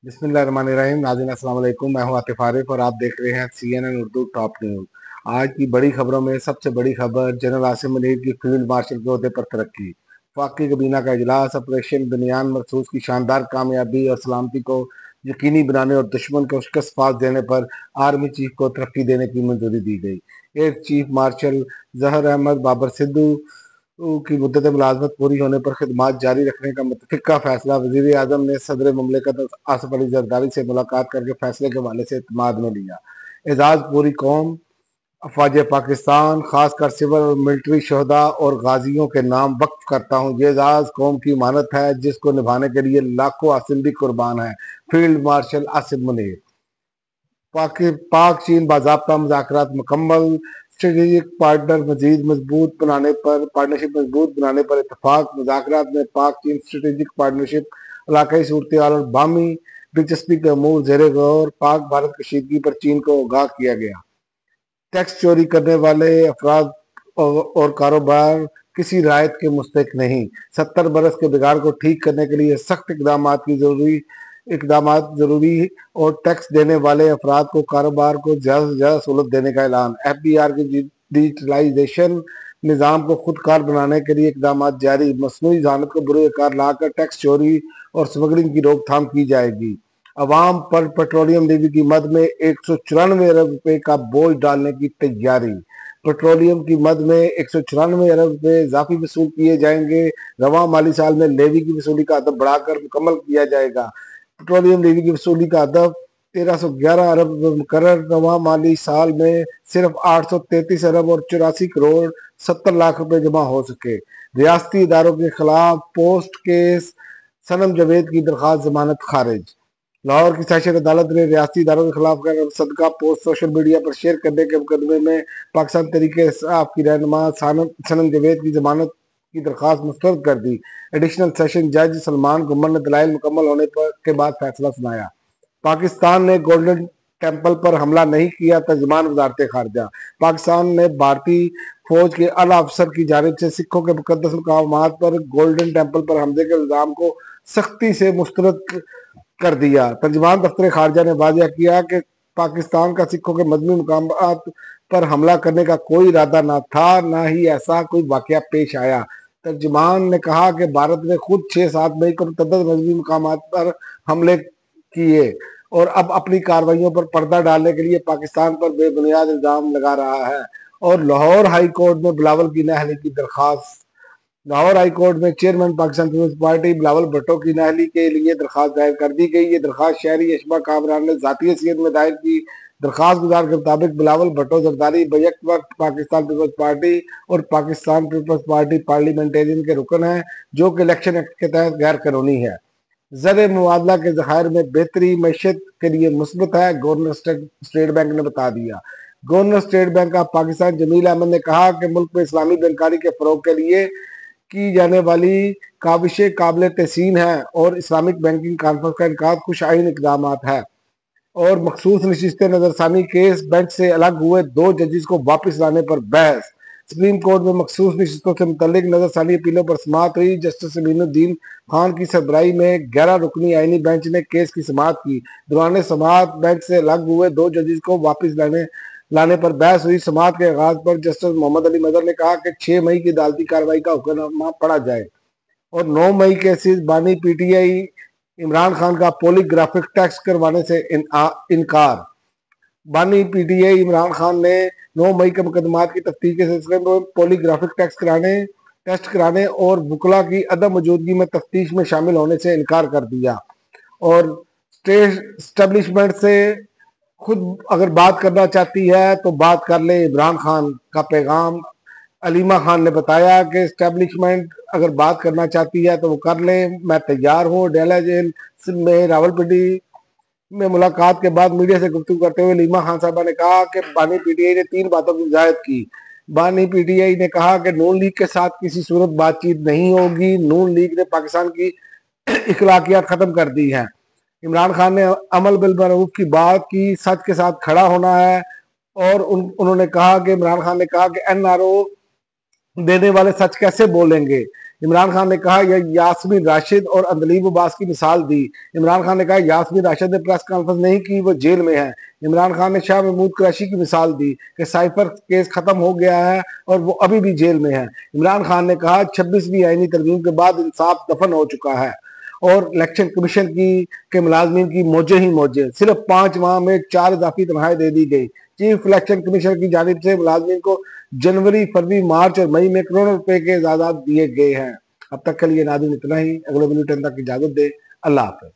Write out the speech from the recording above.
बिस्मिल्लाहिर्रहमानिर्रहीम। नाज़रीन अस्सलाम वालेकुम। मैं हूं आतिफ आरिफ और आप देख रहे हैं CNN उर्दू टॉप न्यूज़। आज की बड़ी खबरों में सबसे बड़ी खबर, जनरल आसिम मुनीर की फील्ड मार्शल के ओहदे पर तरक्की। वफाकी काबीना का इजलास, ऑपरेशन बनियान मखसूस की शानदार कामयाबी और सलामती को यकीनी बनाने और दुश्मन को शिकस्त फास देने पर आर्मी चीफ को तरक्की देने की मंजूरी दी गई। एयर चीफ मार्शल जहर अहमद बाबर सिद्धू की मुद्दत मुलाजमत पूरी होने पर खिदमात जारी रखने का मुतफिका फैसला वजीर आजम ने सदर मुमलिकत आसिफ अली जरदारी से मुलाकात करके फैसले के हवाले से इत्मीनान में लिया। एजाज पूरी कौम, अफवाज पाकिस्तान, खासकर सिविल और मिलिट्री शहदा और गाजियों के नाम वक्फ करता हूँ। ये एजाज कौम की इमानत है जिसको निभाने के लिए लाखों आसिम भी कुर्बान है। Field marshal Asim Munir. पाक चीन बाज़ाब्ता मुज़ाकरात मुकम्मल, स्ट्रेटेजिक पार्टनरशिप मजबूत बनाने पर इतफाक। मुज़ाकरात में पाक चीन स्ट्रेटेजिक पार्टनरशिप, इलाकाई सूरत हाल और बामी दिलचस्पी के अमूर ज़ेरे गौर। पाक भारत कशीदगी पर चीन को आगाह किया गया। टैक्स चोरी करने वाले अफराद और कारोबार किसी रायत के मुस्तहिक नहीं। 70 बरस के बिगाड़ को ठीक करने के लिए सख्त इकदाम जरूरी और टैक्स देने वाले अफराद को कारोबार को ज़्यादा से ज़्यादा सहूलत देने का ऐलान। FBR की डिजिटलाइजेशन निज़ाम को खुदकार बनाने के लिए इकदाम जारी। मसनूई जहानत को बुरुकार लाकर टैक्स चोरी और स्मगलिंग की रोकथाम की जाएगी। अवाम पर पेट्रोलियम लीवी की मद में 194 अरब रुपए का बोझ डालने की तैयारी। पेट्रोलियम की मद में 194 अरब रुपए इजाफी वसूल किए जाएंगे। रवां माली साल में लेवी की वसूली का अदब बढ़ाकर मुकम्मल किया जाएगा। पेट्रोलियम लेवी की वसूली का अदब 1311 अरब मुकर्रर। रवां माली साल में सिर्फ 833 अरब और 84 करोड़ 70 लाख रुपए जमा हो सके। रियासती इदारों के खिलाफ पोस्ट केस, सनम जावेद की दरखास्त जमानत खारिज। लाहौर की सेशन अदालत ने रियासती इदारों के खिलाफ सदका पोस्ट सोशल मीडिया पर शेयर करने के मुकदमे में पाकिस्तान तहरीक इंसाफ की रहनुमा सनम जावेद की जमानत की दरखास्त मुस्तरद कर दी। एडिशनल सेशन जज सलमान गुम्मर ने दलाइल मुकम्मल होने के बाद फैसला सुनाया। पाकिस्तान ने गोल्डन टेम्पल पर हमला नहीं किया, तर्जुमान वजारत खारजा। पाकिस्तान ने भारतीय फौज के आला अफसर की जानिब से सिखों के मुकद्दस मकामात पर गोल्डन टेम्पल पर हमले के इल्जाम को सख्ती से मुस्तरद कर दिया। तर्जुमान दफ्तर खारजा ने वाज़ेह किया कि पाकिस्तान का सिखों के मजमूई मुकामात पर हमला करने का कोई इरादा न था, न ही ऐसा कोई वाकया पेश आया। तर्जुमान ने कहा कि भारत ने खुद 6-7 मई को मुतअद्दिद मजहबी मकामात पर हमले किए और अब अपनी कार्रवाइयों पर पर्दा डालने के लिए पाकिस्तान पर बेबुनियाद इल्जाम लगा रहा है। और लाहौर हाई कोर्ट में बिलावल की नाअहली की दरखास्त। लाहौर हाई कोर्ट में chairman Pakistan Peoples Party Bilawal Bhutto की नाअहली के लिए दरखास्त दायर कर दी गई। ये दरखास्त शहरी अशबा कामरान ने जाती हैसियत में दायर की। दरखास्त गुजार के मुताबिक बिलावल भुट्टो जरदारी बैक वक्त पाकिस्तान पीपल्स पार्टी और पाकिस्तान पीपल्स पार्टी पार्लियामेंटेरियन के रुकन है, जो कि इलेक्शन एक्ट के तहत गैर कानूनी है। ज़र मुबादला के ज़खायर में बेहतरी मैशत के लिए मुस्बत है, गवर्नर स्टेट बैंक ने बता दिया। Governor State Bank of Pakistan Jameel Ahmed ने कहा कि मुल्क में इस्लामी बैंकारी के फरोग के लिए की जाने वाली काविशें काबिल तहसीन है और इस्लामिक बैंकिंग कॉन्फ्रेंस का इनकाद खुश आइन इकदाम है। और मखसूस नशिस्तें नजरसानी केस, बेंच से अलग हुए 2 जजेस को वापस लाने पर बहस। सुप्रीम कोर्ट में मखसूस नशिस्तों से मुतल्लिक नजरसानी अपीलों पर समाअत हुई। जस्टिस अमीनुद्दीन खान की सरबराही में 11 रुकनी आईनी बेंच ने केस की समाअत की। दौरान समाअत बेंच से अलग हुए 2 जजेस को वापस लाने पर बहस हुई। समाअत के आगाज पर जस्टिस मोहम्मद अली मदर ने कहा कि 6 मई की अदालती कार्रवाई का हुक्मनामा पढ़ा जाए। और 9 मई केसेस, बानी PTI इमरान खान का पॉलीग्राफिक टेस्ट करवाने से इनकार। बानी PTI इमरान खान ने 9 मई के मुकदमात की तफ्तीश के सिलसिले में पॉलीग्राफिक टेस्ट कराने और वकला की अदम मौजूदगी में तफ्तीश में शामिल होने से इनकार कर दिया। और स्टेट एस्टेब्लिशमेंट से खुद अगर बात करना चाहती है तो बात कर ले, इमरान खान का पैगाम। अलीमा खान ने बताया कि एस्टेब्लिशमेंट अगर बात करना चाहती है तो वो कर ले, मैं तैयार हूँ। डेला जेल में रावलपिंडी में मुलाकात के बाद मीडिया से गुफ्तगू करते हुए अलीमा खान साहबा ने कहा कि बानी PTI ने 3 बातों की वजाहत की। बानी PTI ने कहा कि नून लीग के साथ किसी सूरत बातचीत नहीं होगी। नून लीग ने पाकिस्तान की इखलाकियात खत्म कर दी है। इमरान खान ने अमल बिल मारूफ की बात की, सच के साथ खड़ा होना है। और उन्होंने कहा कि इमरान खान ने कहा कि NRO देने वाले सच कैसे बोलेंगे। عمران خان نے کہا یہ یاسمین راشد اور اندلیب عباس کی مثال دی۔ عمران خان نے کہا یاسمین راشد نے پریس کانفرنس نہیں کی، وہ جیل میں ہے۔ عمران خان نے شاہ محمود قریشی کی مثال دی کہ سائفر کیس ختم ہو گیا ہے اور وہ ابھی بھی جیل میں ہے۔ عمران خان نے کہا 26ویں آئینی ترمیم کے بعد انصاف دفن ہو چکا ہے اور الیکشن کمیشن کے ملازمین کی موجیں ہی موجیں، صرف 5 ماہ میں 4 اضافی تنخواہیں دے دی گئی۔ چیف الیکشن کمیشن کی جانب سے ملازمین کو جنوری، فروری، مارچ اور مئی میں کروڑوں روپے کے اعزازات دیے گئے ہیں۔ اب تک کے لیے ناظرین اتنا ہی، اگلے ویڈیو 10 تک اجازت دے، اللہ حافظ۔